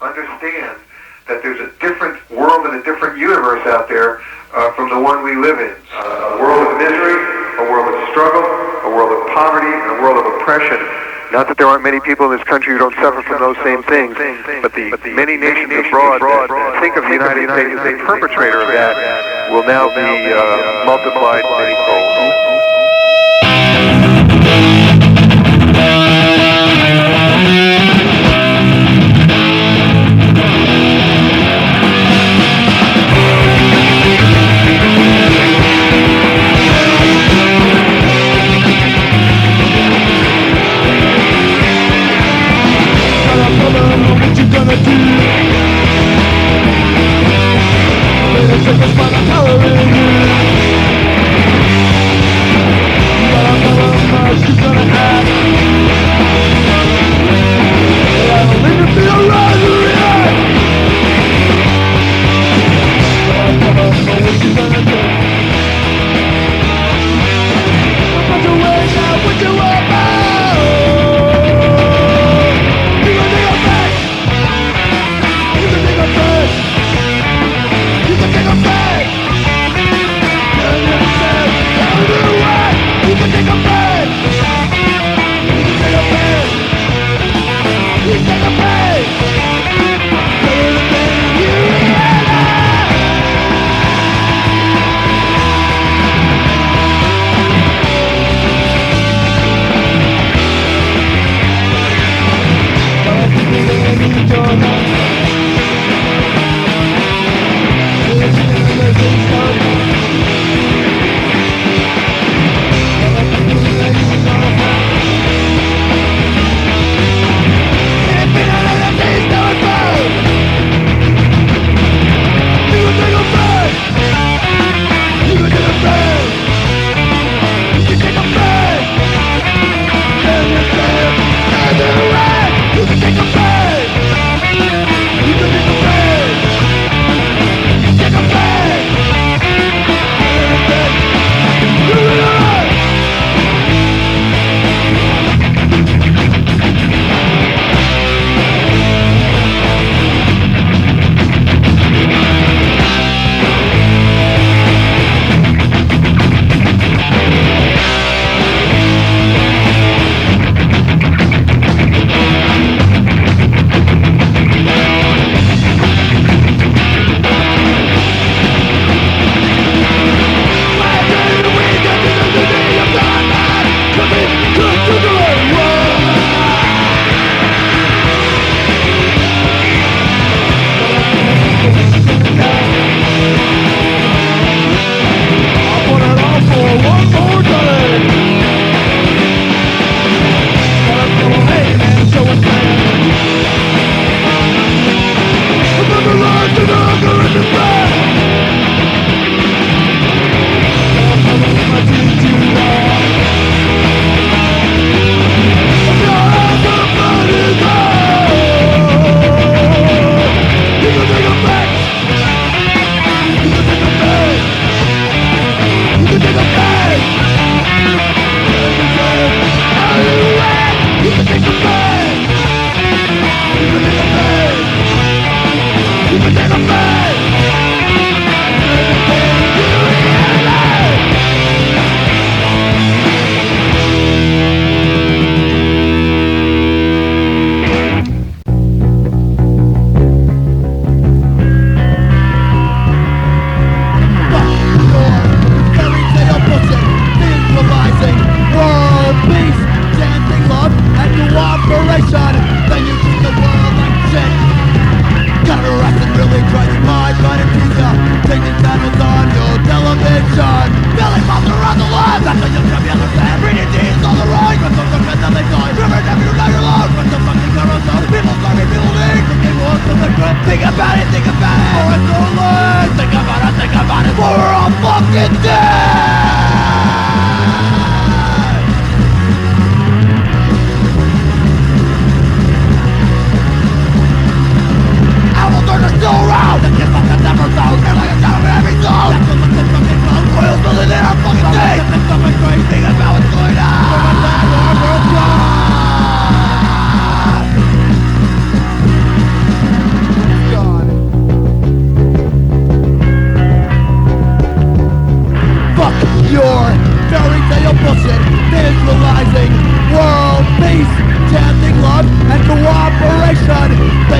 understand that there's a different world and a different universe out there from the one we live in. A world of misery, a world of struggle, a world of poverty, and a world of oppression. Not that there aren't many people in this country who don't suffer from those same things, but the many nations abroad that think of the United States as a perpetrator of that will now be multiplied many-fold.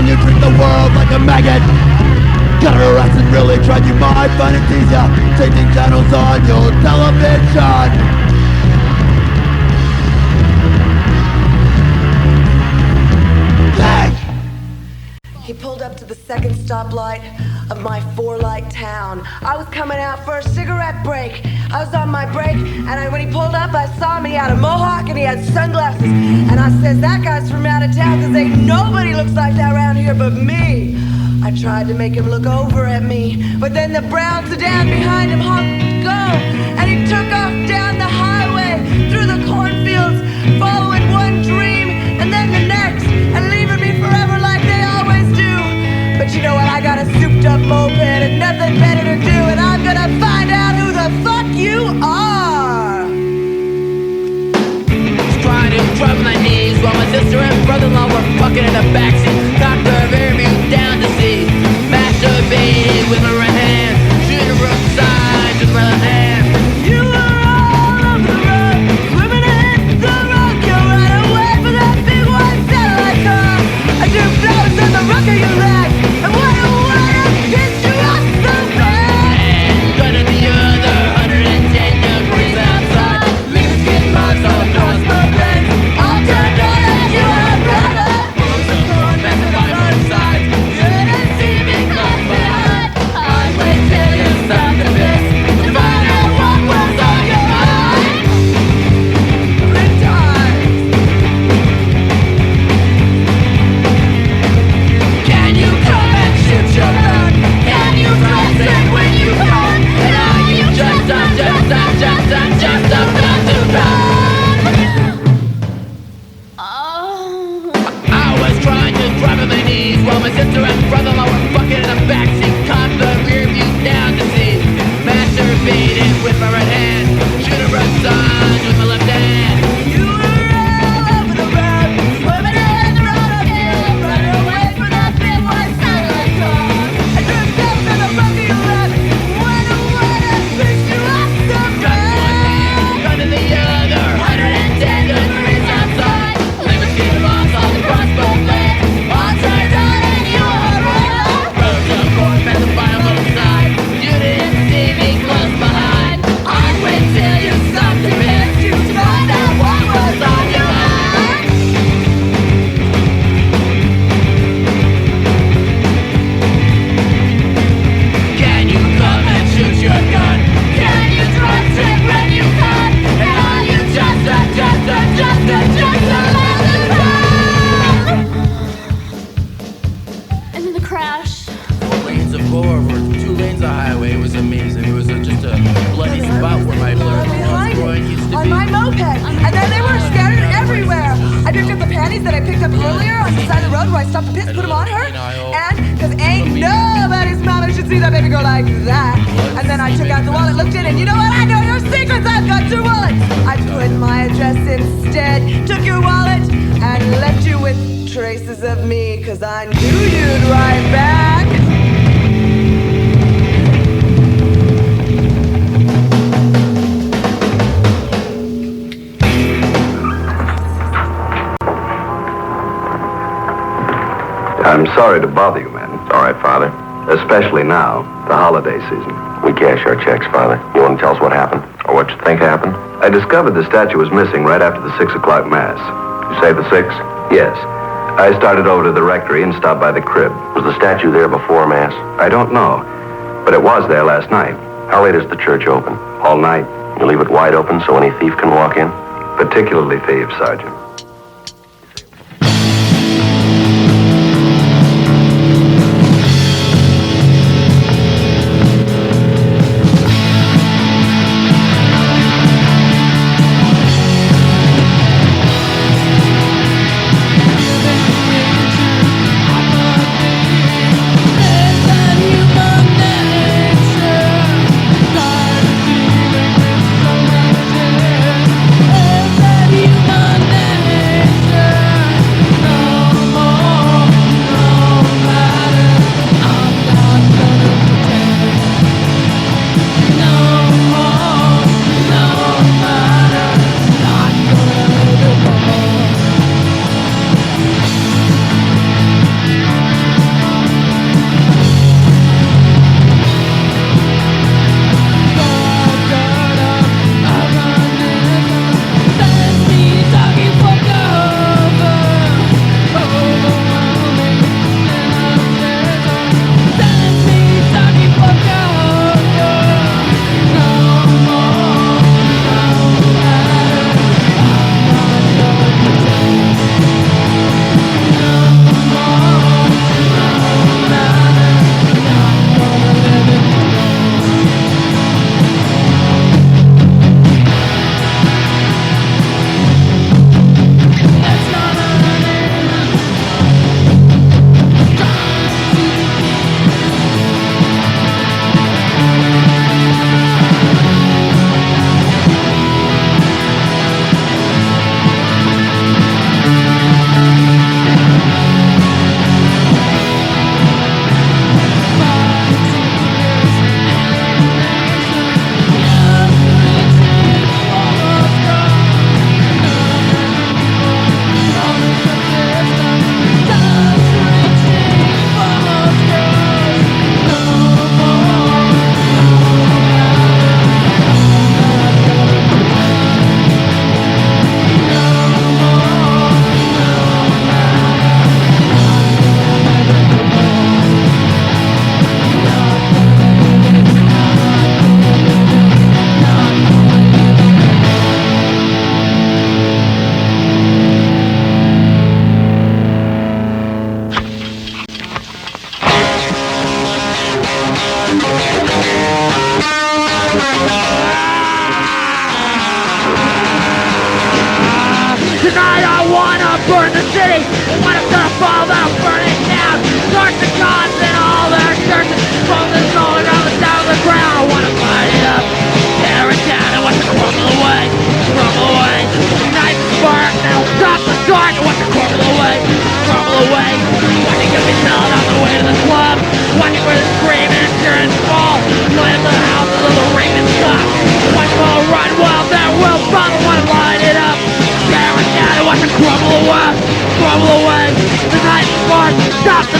you treat the world like a maggot. Got arrest and really tried, you might find it easier changing channels on your television. He pulled up to the second stoplight of my 4-light town. I was coming out for a cigarette break. I was on my break, and when he pulled up, I saw him, and he had a mohawk, and he had sunglasses. And I says, that guy's from out of town, because ain't nobody looks like that around here but me. I tried to make him look over at me, but then the brown sedan behind him honked go, and he took off down the highway, through the cornfields, following one dream, and then the next, and leaving me forever like they always do. But you know what, I got a souped up moped and nothing better to do, and I'm gonna find out who the fuck you are. Trying to drop my knees while my sister and brother-in-law were fucking in the backseat. Cocked the rear view down to see. Masturbated with my right hand. Shooting road signs with my left hand. You were all over the road, swimming in the roadkill right away for that big white satellite car. I do blows in the rock of your leg, and what a way to piss you off so bad. And gun to the other, 110 degrees outside. Leave skin marks all across my face. I'll turn on and you are brother. Bullets of corn, messing on both sides. You didn't see me close behind. I'd wait till you stop the piss to find out what was on your mind. 3 times. Can you come and shoot your gun? Can you dress it when you can? And are you just about to run? I was trying to drop on my knees while my sister and brother-in-law were fucking in the backseat. Cocked the rear view down to see. Masturbated with my right hand. Shooting road signs with my left hand. You were all over the road, swimming in the roadkill, running away from that big white satellite car. I drew pills in the road of your left. What a way to piss you off so bad. Gun to the other, 110 degrees outside. Living skin bombs all across both lanes. All turned on and you were right. Roads of corn, pass by on both sides. You didn't see me close behind. I'd wait till you stopped to miss you to find out what was on your mind. Can you come and shoot your gun? Can you dress it when you can? And are you just a And then the crash. 4 lanes of forward, 2 lanes of highway. It was amazing. It was just a bloody spot where my Behind groin used him, to on be. my moped, and then they were scattered everywhere. I picked up the panties that I picked up earlier on the side of the road where I stopped to piss, put them on her, and because ain't nobody's mama should see that baby girl like that. And then I took out the wallet, looked in, and you know what? I know your secrets. I've got your wallet. I put my address instead, took your wallet, and left you with traces of me, because I knew you'd write back. I'm sorry to bother you, men. All right, Father. Especially now, the holiday season. We cash our checks, Father. You want to tell us what happened? Or what you think happened? I discovered the statue was missing right after the 6 o'clock mass. You say the 6? Yes. I started over to the rectory and stopped by the crib. Was the statue there before Mass? I don't know, but it was there last night. How late is the church open? All night. You leave it wide open so any thief can walk in? Particularly thieves, Sergeant. Human nature.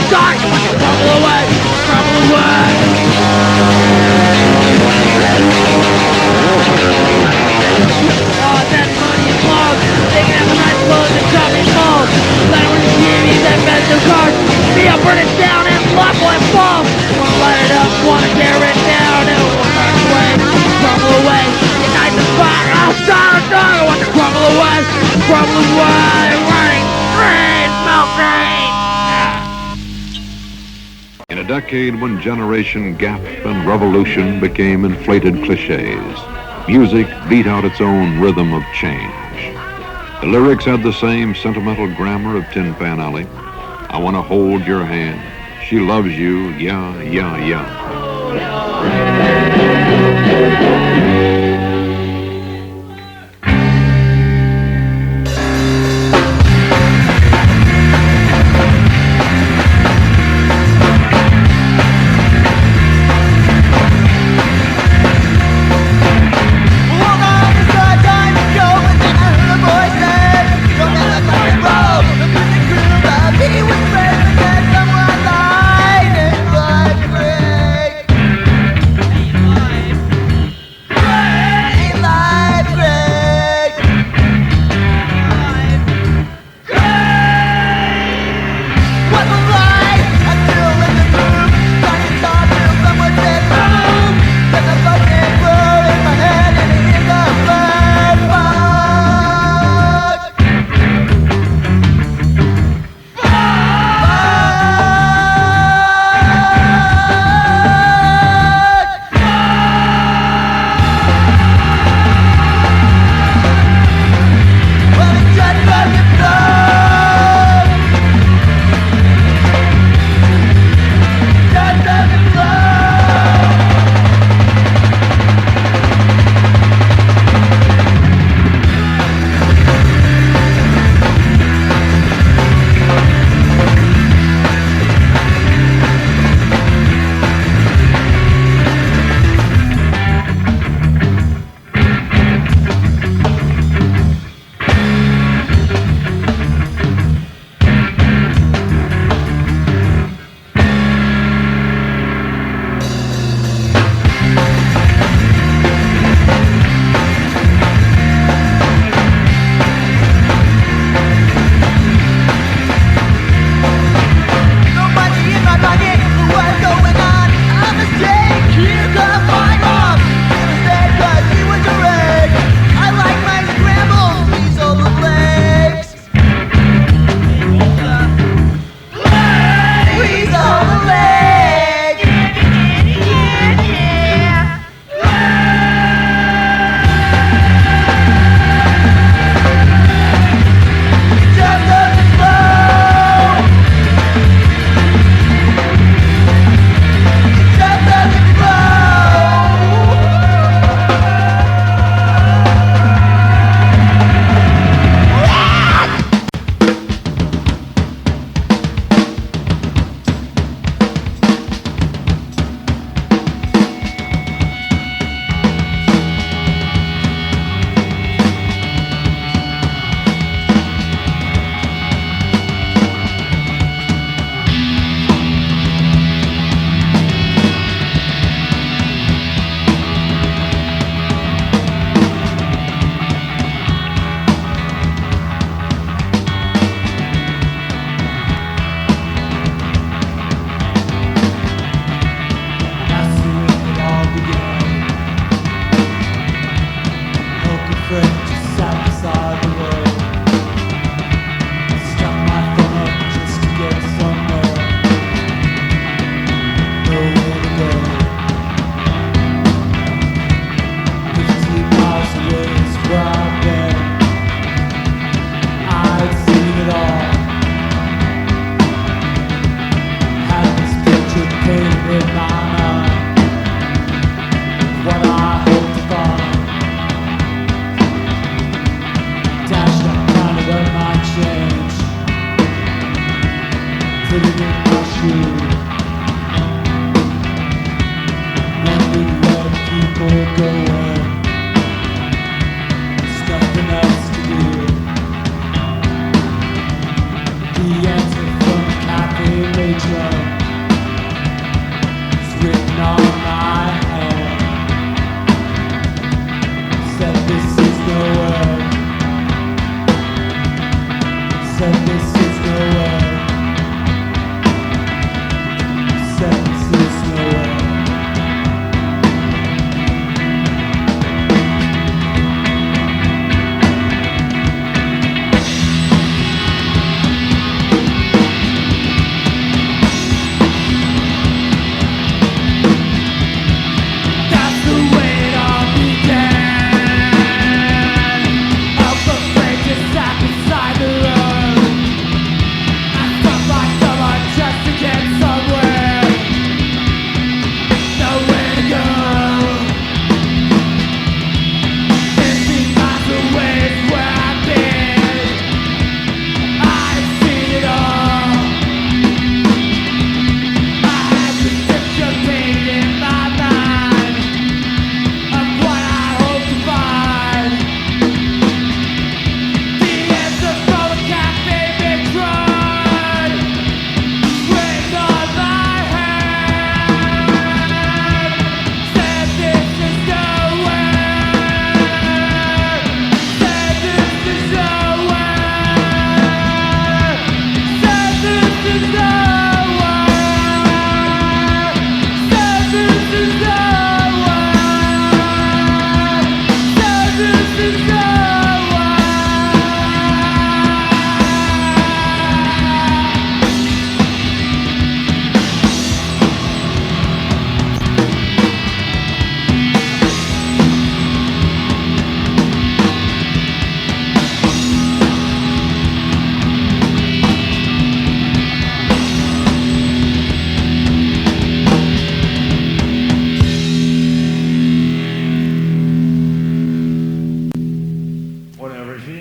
dark, I want to crumble away, crumble away. Oh, that money is long. They can have the nice clothes and shopping malls. Let it with the TVs and expensive cars. Me, I'll burn it down and block will fall. Wanna light it up, wanna tear it down. And wanna burn away, crumble away. Ignite the fire, I'll start a dog. I want to crumble away, running, rain, melting. In a decade when generation gap and revolution became inflated cliches, music beat out its own rhythm of change. The lyrics had the same sentimental grammar of Tin Pan Alley. I want to hold your hand. She loves you, yeah, yeah, yeah.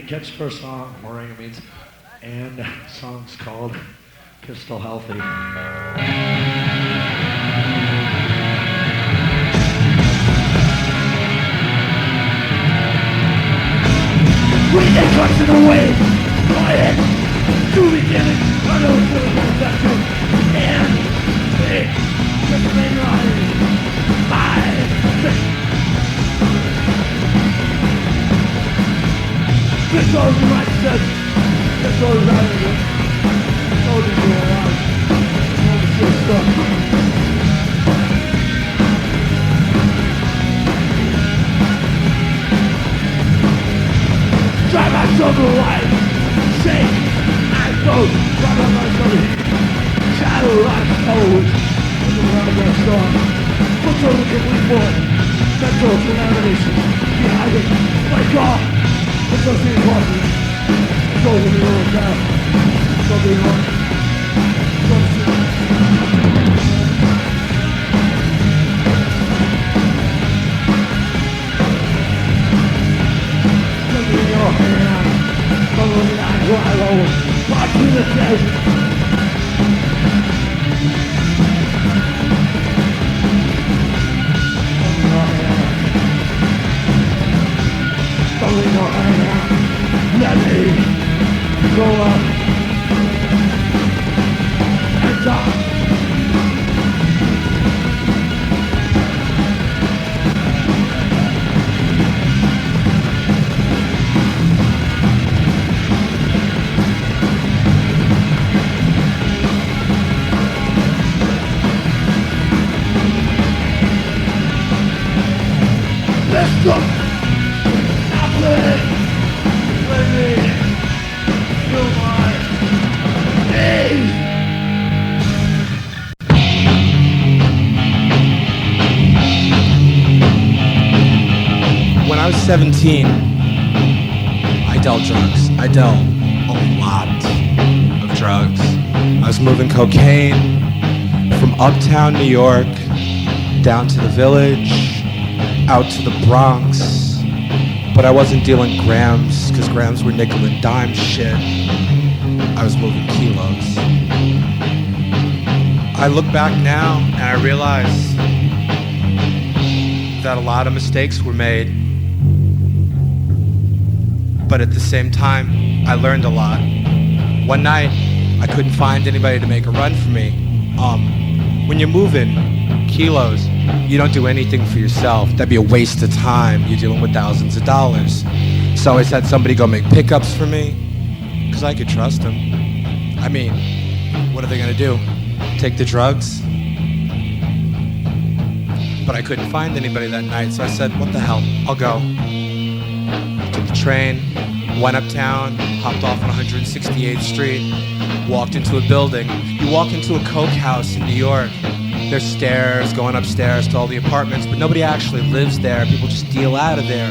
Catch the first song, Moringa means, and the song's called Pistol Healthy. We get caught away, quiet, to beginning, I know it's really perception, and they just made this all the right steps. That's all right of it. All the go around. All the good stuff. Drive my shoulder wide. Shake. I go. Drive on my shoulder. Shadow like toes. Look around that storm. What's over the complete board? Mental examination. Behind it. My God. It's so sweet coffee. It's all in the middle of town. Something wrong. Something. Something in your hand. Something in that wild over. Watch me the desert. Something in your hand. Let me go up and talk. Let's go. Now play. When I was 17, I dealt drugs. I dealt a lot of drugs. I was moving cocaine from uptown New York down to the Village, out to the Bronx. But I wasn't dealing grams, because grams were nickel and dime shit. I was moving kilos. I look back now and I realize that a lot of mistakes were made. But at the same time, I learned a lot. One night, I couldn't find anybody to make a run for me. When you're moving kilos, you don't do anything for yourself. That'd be a waste of time. You're dealing with thousands of dollars. So I always had somebody go make pickups for me, because I could trust them. I mean, what are they gonna do? Take the drugs? But I couldn't find anybody that night, so I said, what the hell, I'll go. Took the train, went uptown, hopped off on 168th Street, walked into a building. You walk into a coke house in New York, there's stairs going upstairs to all the apartments, but nobody actually lives there. People just deal out of there.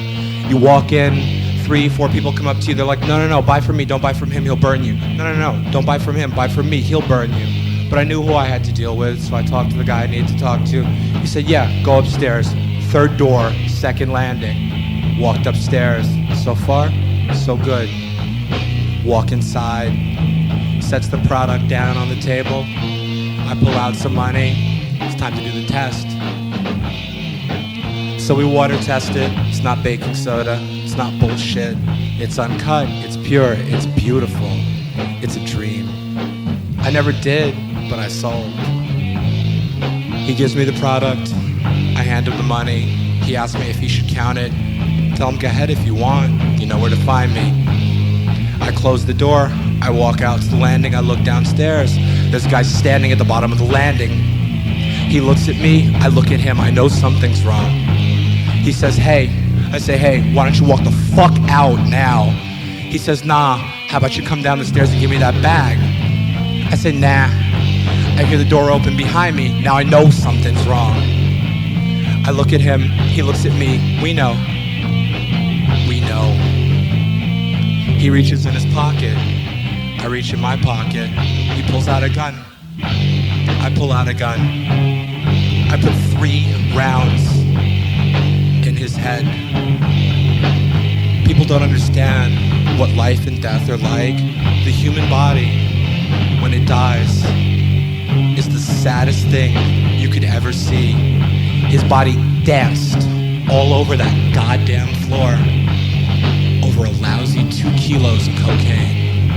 You walk in, 3, 4 people come up to you, they're like, no, buy from me, don't buy from him, he'll burn you. No, don't buy from him, buy from me, he'll burn you. But I knew who I had to deal with, so I talked to the guy I needed to talk to. He said, yeah, go upstairs, 3rd door, 2nd landing. Walked upstairs, so far, so good. Walk inside, sets the product down on the table. I pull out some money, it's time to do the test. So we water test it, it's not baking soda, it's not bullshit. It's uncut, it's pure, it's beautiful, it's a dream. I never did, but I sold. He gives me the product, I hand him the money, he asks me if he should count it. Tell him, go ahead if you want, you know where to find me. I close the door, I walk out to the landing, I look downstairs. There's a guy standing at the bottom of the landing. He looks at me, I look at him, I know something's wrong. He says, hey. I say, hey, why don't you walk the fuck out now? He says, nah, how about you come down the stairs and give me that bag? I say, nah. I hear the door open behind me, now I know something's wrong. I look at him, he looks at me, we know. We know. He reaches in his pocket, I reach in my pocket, he pulls out a gun. I pull out a gun. I put 3 rounds in his head. People don't understand what life and death are like. The human body, when it dies, is the saddest thing you could ever see. His body danced all over that goddamn floor over a lousy 2 kilos of cocaine.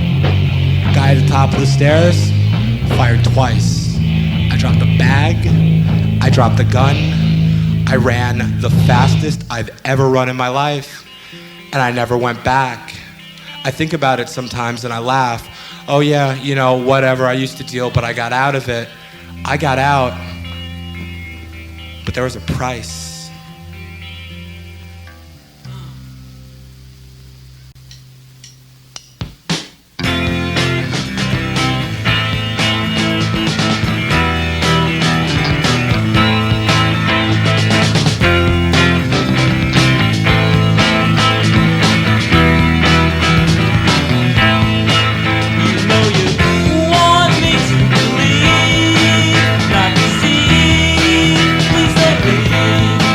Guy at the top of the stairs fired twice. I dropped the bag, I dropped the gun, I ran the fastest I've ever run in my life, and I never went back. I think about it sometimes and I laugh. Oh yeah, you know, whatever, I used to deal, but I got out of it. I got out, but there was a price. Please let me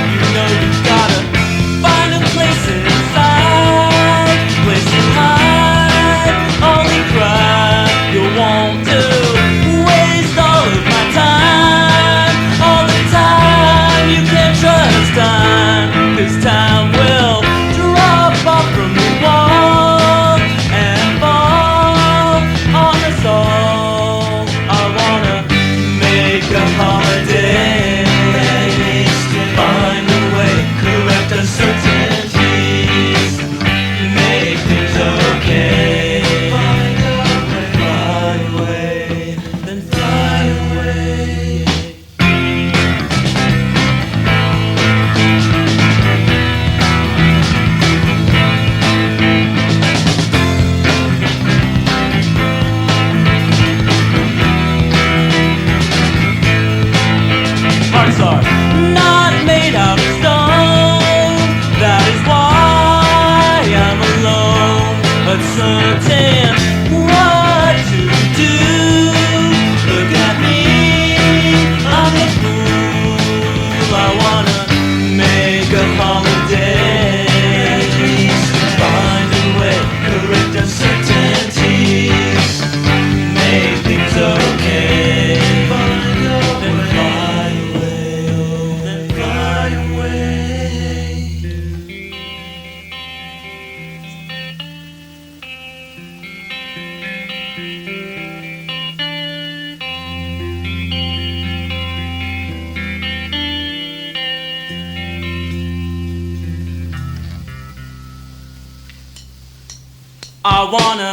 I wanna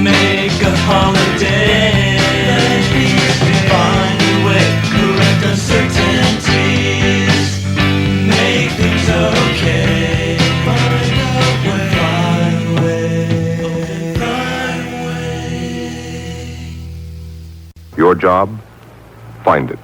make a holiday. Find a way, correct uncertainties. Make things okay. Find a way. Your job? Find it.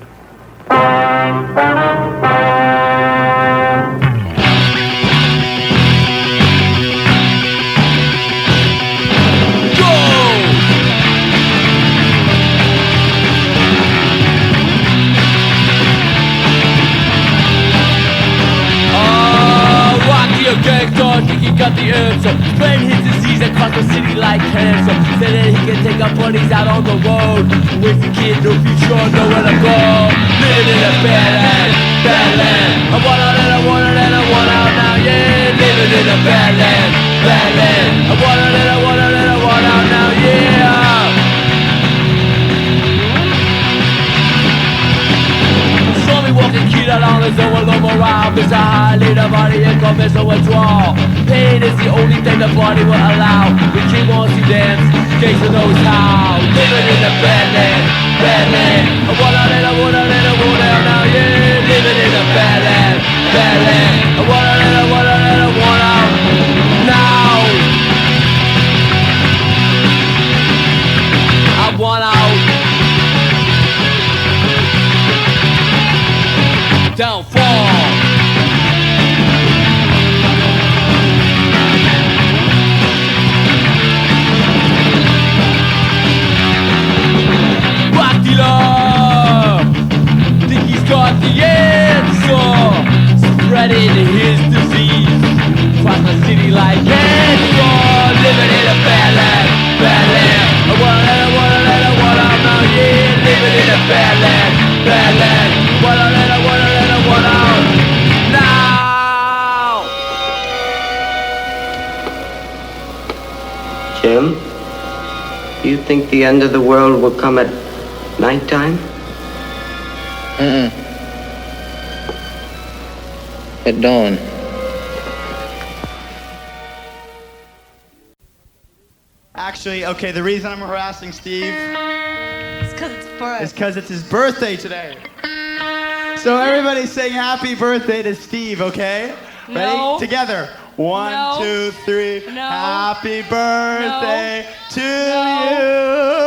Gangster, think he got the answer. Spread his disease across the city like cancer. Said that he can take our buddies out on the road. With the kid, no future, nowhere to go. Living in a bad land, bad land. I want out and I want it and I want out now, yeah. Living in a bad land, bad land. I want it and I want it and I want out now, yeah. Saw me walking kid along the zone along around. Mr. Highly, the body and commits a withdrawal. Pain is the only thing the body will allow. The kid wants to dance, Jason knows how. Living in the bad land, bad land. I want out and I want out and I want out now, yeah. Living in the bad land, bad land. I want out and I want out and I want out now. I want out. Downfall. Rock dealer, think he's got the answer. Spreading his disease across the city like cancer. Living in a bad land, bad land. I want it, I want it, I want it now, yeah. Living in a bad land, bad land. Want it, I want it, I want out now. Jim, do you think the end of the world will come at nighttime? At dawn. Actually, okay, the reason I'm harassing Steve It's because it's birth. is because it's his birthday today. So everybody sing happy birthday to Steve, okay? Ready? No. Together. One, No. 2, 3. No. Happy birthday to No. you.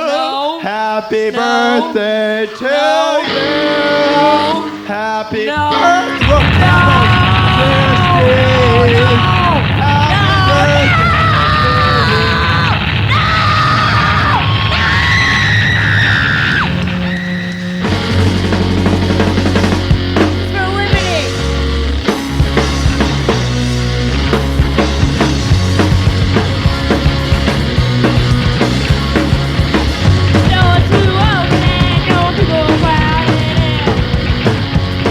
No. Happy No. birthday to No. you. No. Happy No. birthday. Whoa, Steve. Happy birthday. For liberty. No one to open it, no one to go around it.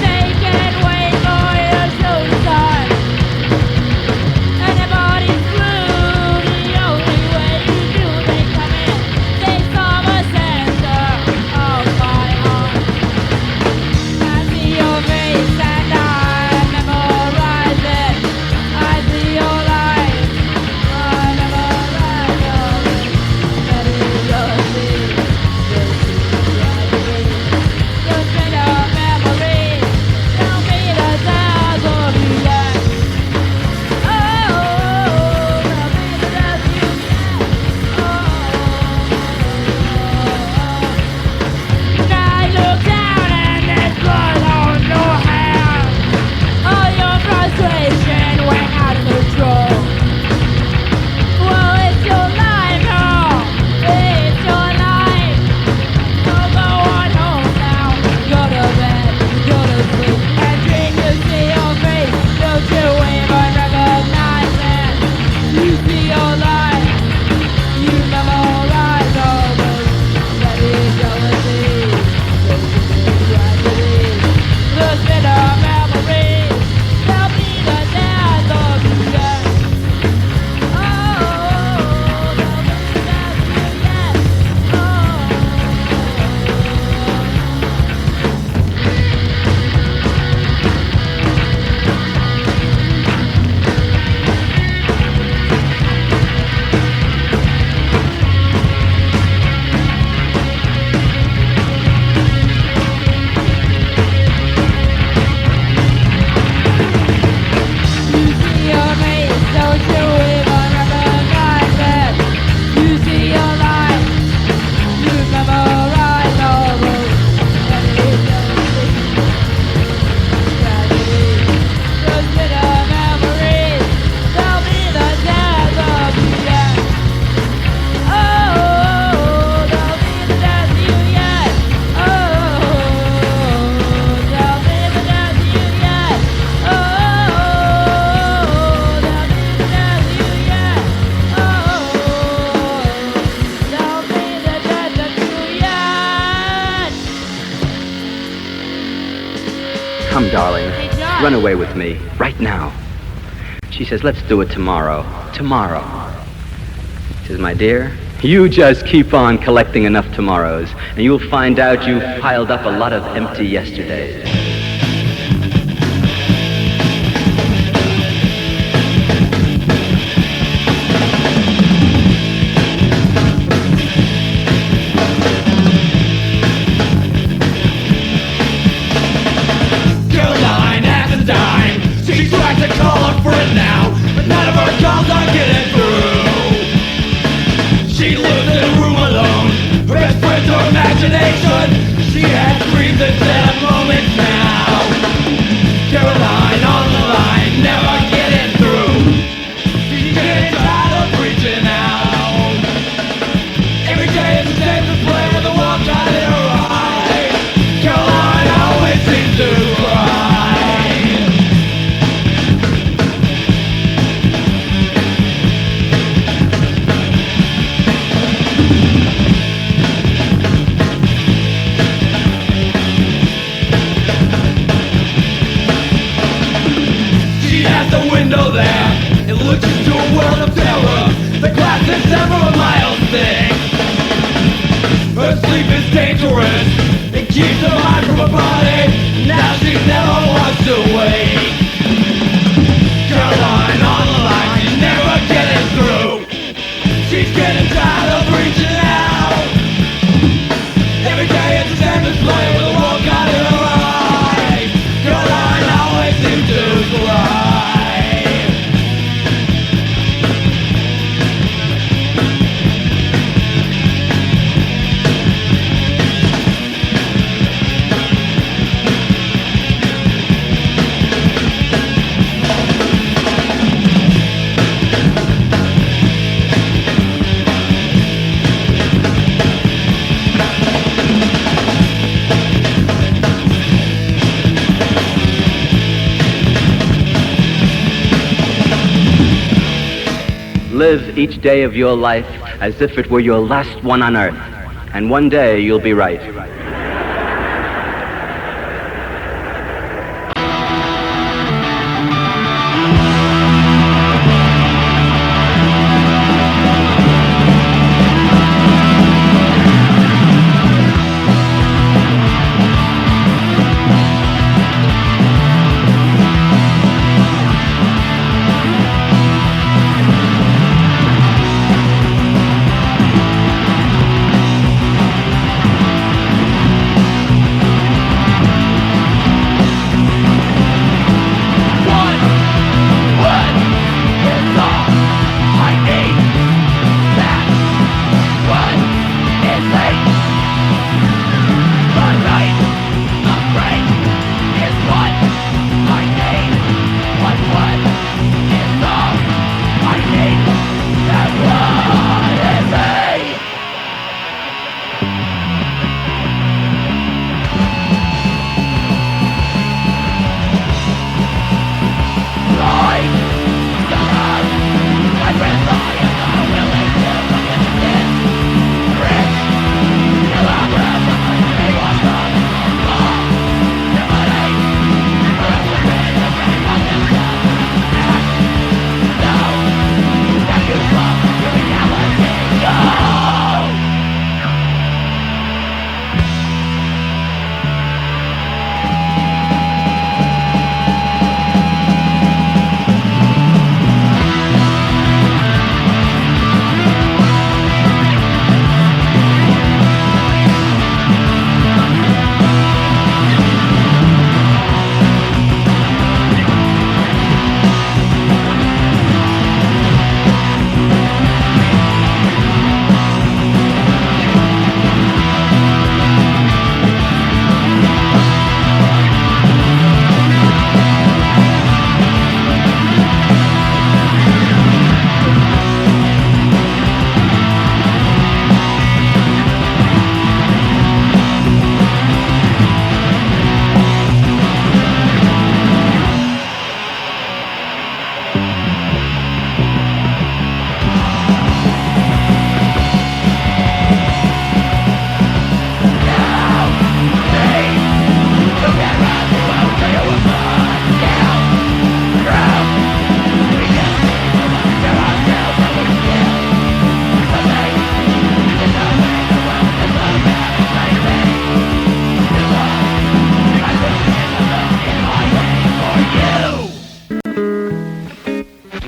They can wait. Come, darling, run away with me, right now. She says, let's do it tomorrow. Tomorrow. She says, my dear, you just keep on collecting enough tomorrows, and you'll find out you've piled up a lot of empty yesterdays. Caroline has a dime. She tries to call a friend now, but none of her calls are getting through. She lives in a room alone. Her best friend's her imagination. She has dreams instead of moments now. Caroline on the line, never getting through. She's getting tired of reaching out. Every day is the same display with a walk out in her eye. Caroline always seems to cry. The window there, it looks into a world of terror. The glass is several miles thick. Her sleep is dangerous. It keeps her mind from her body. Now she never wants to wake. Caroline on the line, she's never getting through. She's getting tired of reaching out. Every day it's the same display with a walk out in her eye. Caroline always seems to cry. Live each day of your life as if it were your last one on earth, and one day you'll be right.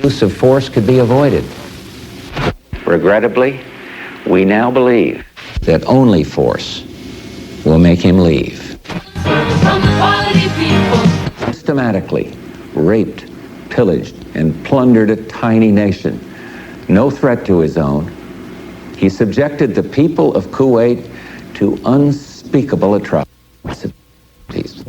Use of force could be avoided. Regrettably, we now believe that only force will make him leave. Some quality people. Systematically raped, pillaged, and plundered a tiny nation. No threat to his own. He subjected the people of Kuwait to unspeakable atrocities.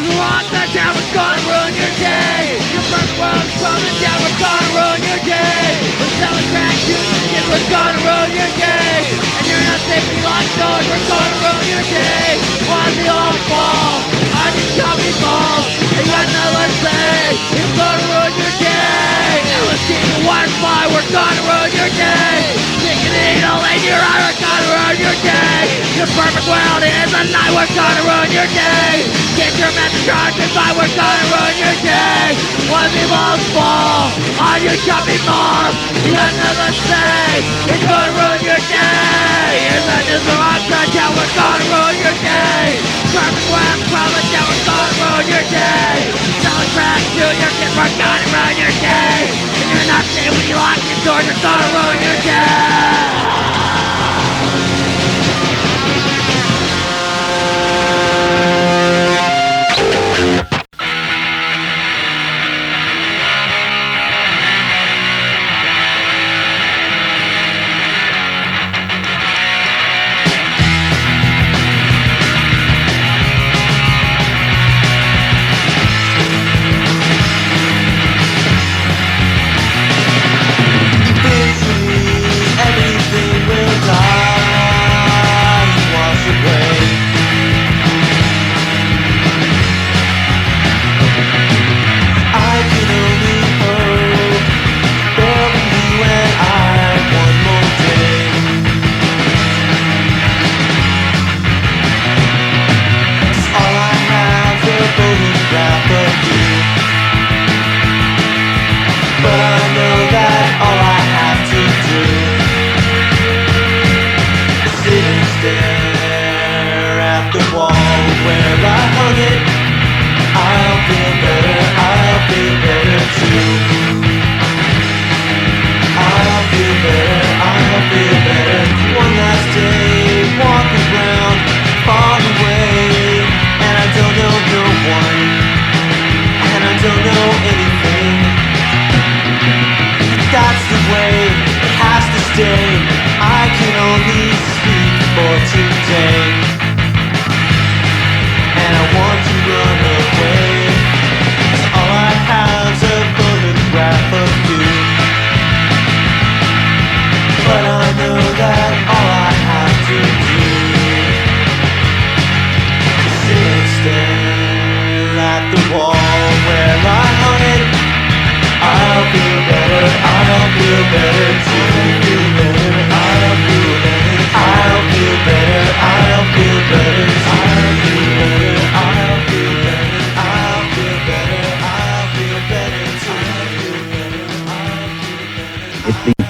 is wrong, that town was gonna ruin your day. Your first world's coming down, we're gonna ruin your day. We're selling crack to the kids, we're gonna ruin your day. And you're not safe in locked doors, we're gonna ruin your day. Watch the all fall, on your shopping mall. You got nothing to say, it's gonna ruin your day. Now let's keep the water fly, we're gonna ruin your day. Take a needle in your eye, we're gonna ruin your day. Your perfect world is a night, we're gonna ruin your day. Get your message charged goodbye, we're gonna ruin your day. When the walls fall on your shopping mall, you got nothing to say, it's gonna ruin your day. Here's that just the wrong side, yeah, we're gonna ruin your day. Perfect world, promise, yeah, we're gonna ruin your day. Selling crack to your kids, we're gonna ruin your day. And you're not safe when you lock your doors, we're gonna ruin your day.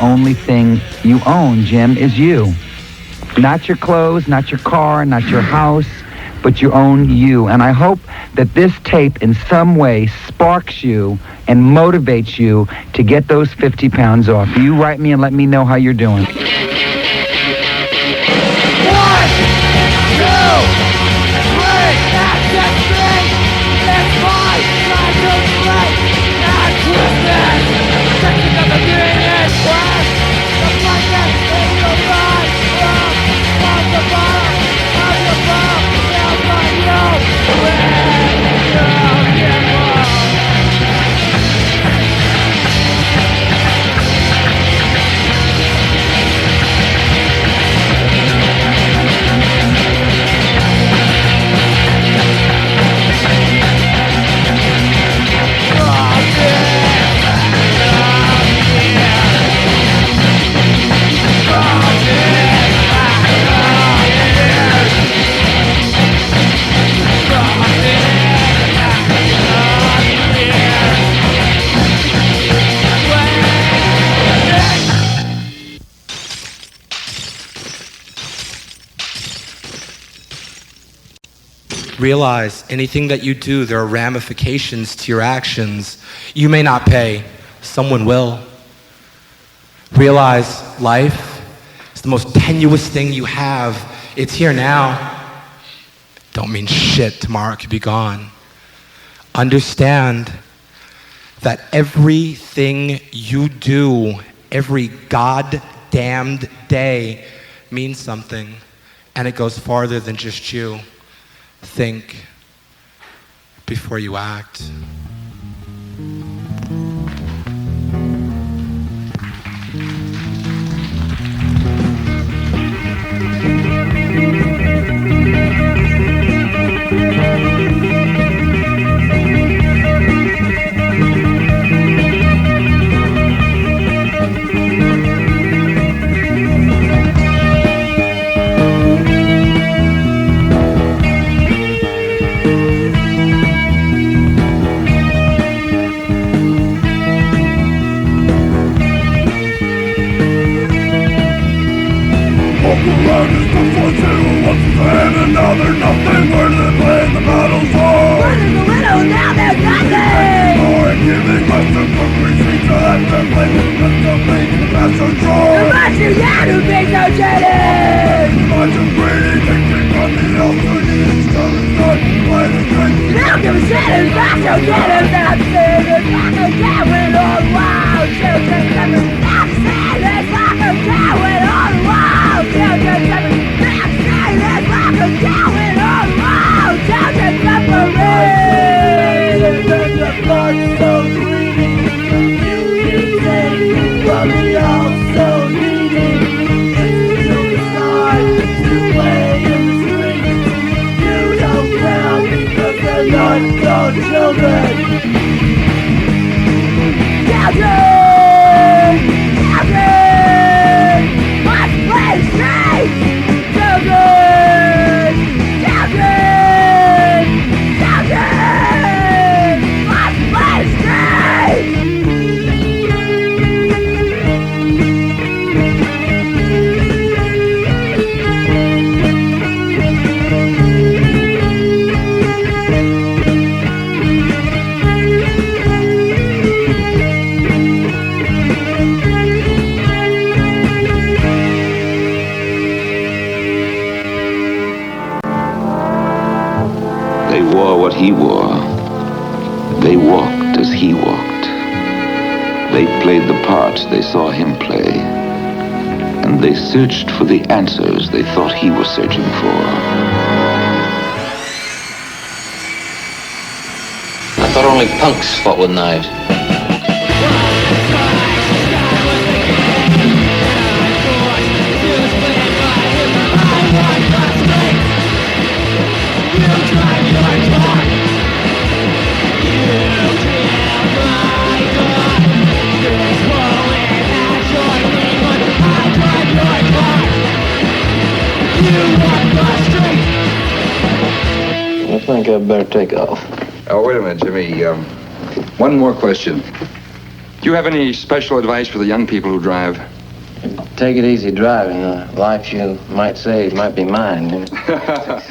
Only thing you own, Jim, is you. Not your clothes, not your car, not your house, but you own you. And I hope that this tape in some way sparks you and motivates you to get those 50 pounds off. You write me and let me know how you're doing. 1, 2, 3, that's just 3, that's 5, try to play, not twisted. Section of the unit, what? The blanket is the right, from the bottom of the bomb, down by you, where you get more. Realize anything that you do, there are ramifications to your actions. You may not pay, someone will. Realize life is the most tenuous thing you have. It's here now. Don't mean shit, tomorrow it could be gone. Understand that everything you do, every goddamned day means something, and it goes farther than just you. Think, before you act. He wore. They walked as he walked. They played the parts they saw him play. And they searched for the answers they thought he was searching for. I thought only punks fought with knives. I think I'd better take off. Oh, wait a minute, Jimmy. One more question. Do you have any special advice for the young people who drive? Take it easy driving. The life you might save might be mine. You know?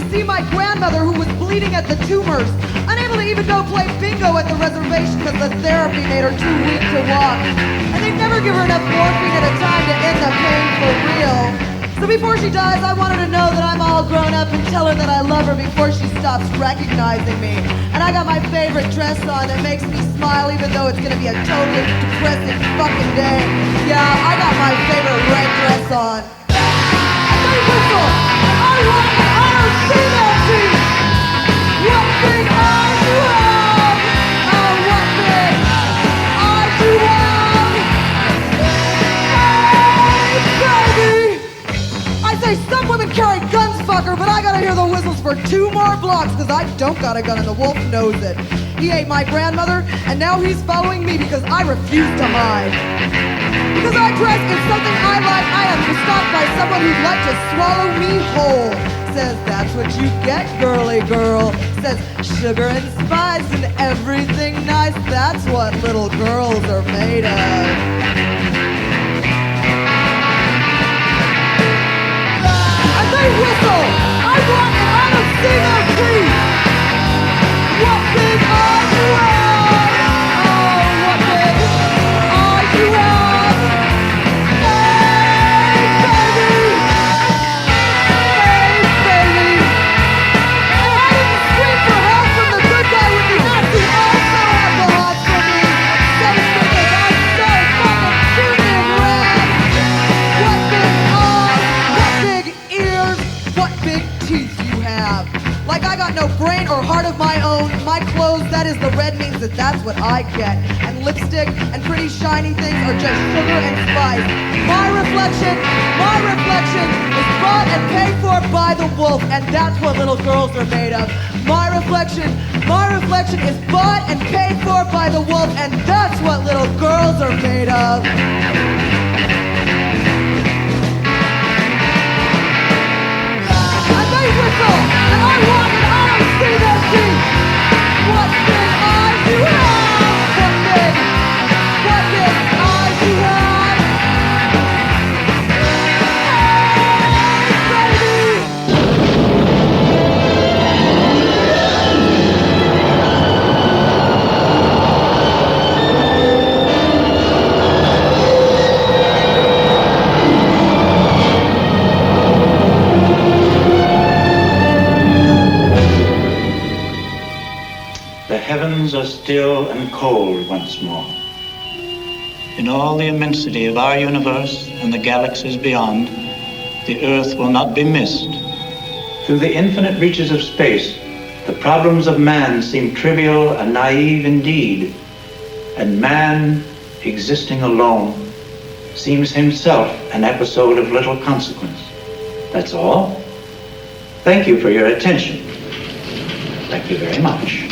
see my grandmother who was bleeding at the tumors, unable to even go play bingo at the reservation because the therapy made her too weak to walk. And they'd never give her enough morphine at a time to end the pain for real. So before she dies, I want her to know that I'm all grown up and tell her that I love her before she stops recognizing me. And I got my favorite dress on that makes me smile even though it's gonna be a totally depressing fucking day. Yeah, I got my favorite red dress on. Hey, Whistle! I want an honor female team! What big eyes you have! Oh, what big eyes you have! Hey, baby! I say some women carry guns, fucker, but I gotta hear the whistles for 2 more blocks because I don't got a gun and the wolf knows it. He ate my grandmother and now he's following me because I refuse to hide. Because I dress in something I like, I am stopped by someone who'd like to swallow me whole. Says that's what you get, girly girl. Says sugar and spice and everything nice. That's what little girls are made of. Hey, Whistle! I want an honest female team! What big eyes you have! Oh, what big eyes you have! Hey, baby! Hey, baby! And I didn't scream for help from the good guy with the Nazi also had the heart for me! Say because I'm so fucking puny and red! What big eyes! What big ears! What big teeth you have. Like I got no brain or heart of my own. My clothes, that is the red means that that's what I get. And lipstick and pretty shiny things are just sugar and spice. My reflection is bought and paid for by the wolf. And that's what little girls are made of. My reflection is bought and paid for by the wolf. And that's what little girls are made of. Whistle, and I want an honest female team. What big eyes you have! What big eyes you have! Hey, The heavens are still and cold once more. In all the immensity of our universe and the galaxies beyond, the Earth will not be missed. Through the infinite reaches of space, the problems of man seem trivial and naive indeed, and man, existing alone, seems himself an episode of little consequence. That's all. Thank you for your attention. Thank you very much.